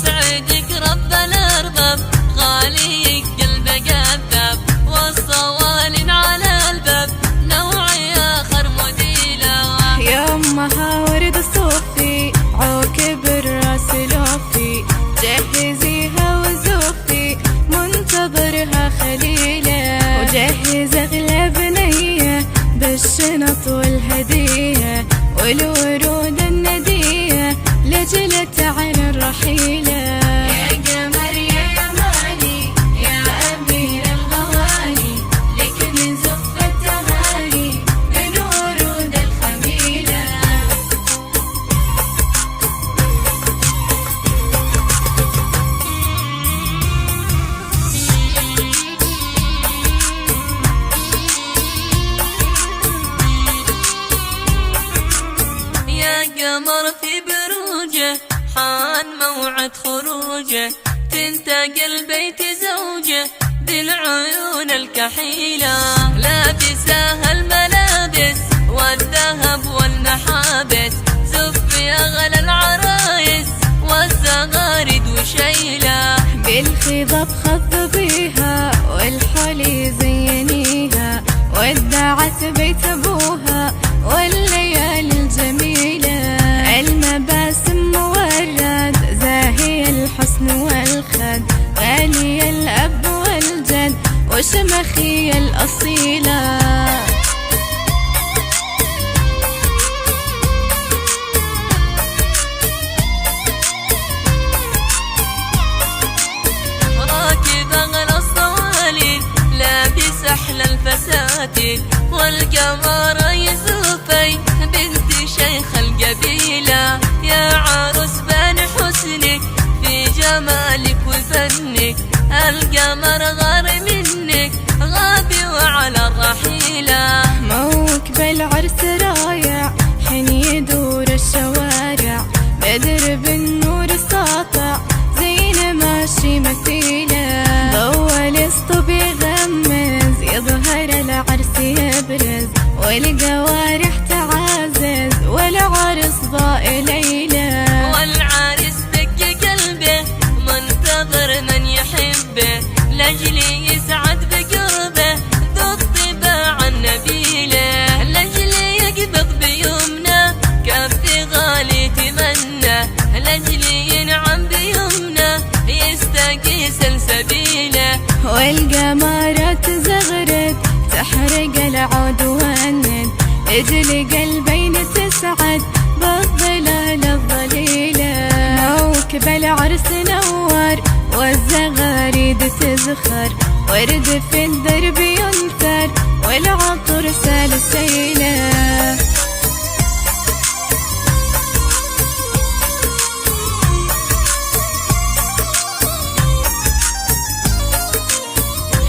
يسعدك رب الأرباب، غاليك قلبه قذاب والصوالين على الباب، نوعي آخر مديلة. يا أمها ورد صوفي عوكب الراس لوفي، جهزيها وزوفي منتظرها خليلة، وجهز أغلى بنية بالشنط والهدية والورود الندية لجلت عن الرحيلة. يا قمر يا يماني يا أمير الغواني، لك من زف التهاني من ورود الخميلة. يا قمر في بروجه حان موعد خروجه، تنتقل بيت زوجه بالعيون الكحيلة، لابساها الملابس والذهب والمحابس، زف أغلى العرايس والزغارد وشيلة، بالخضب خضبيها والحلي زينيها، ودعت بيت أبوها والليالي الجميلة، المباسم مورد زاهي الحسن والخد، غالي الأب والجد وشمخي الأصيلة. راكب أغلى الصوالين لابس أحلى الفساتين، والقمر يزوفي بنت شيخ القبيلة، يا عروس بان حسنك في جمالك وفنك، القمر غار منك غابي وعلى الرحيلة. موكب العرس رايع حين يدور الشوارع، بدر بالنور ساطع زين ماشي مثيلة، ضوء الاسطب يغمز يظهر العرس يبرز، والجوارح تعزز والعرس ضاء ليلة، والعرس دق قلبه منتظر من يحبه، لاجلي يسعد بقربه ذو الطباع النبيلة، لاجلي يقبض بيمنه كف غالي تمنى، لاجلي ينعم بيمنه يستقي سلسبيله، والقمرات زغرت تحرق العود والند، اجل قلبين تسعد بالظلال الظليلة، موكب العرس نور والزغاريد تزخر، ورد في الدرب ينثر والعطر سلسيلة.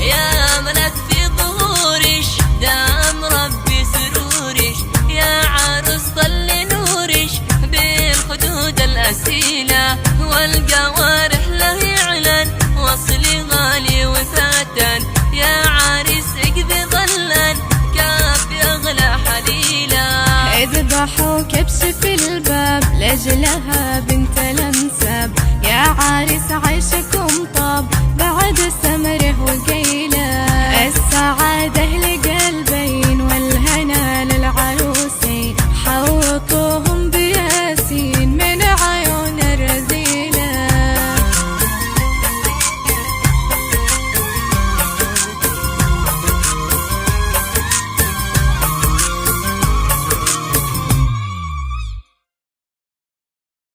يا ملك في ظهورش دام ربي سرورش، يا عروس طل نورش بالخدود الأسيلة، والجوارح له يعلن وصلي غالي وفاتن، يا عريس اقضي ظلن كافي أغلى حليلة، اذبحوا كبش في الباب لجلها بنت الانساب، يا عريس عيشكم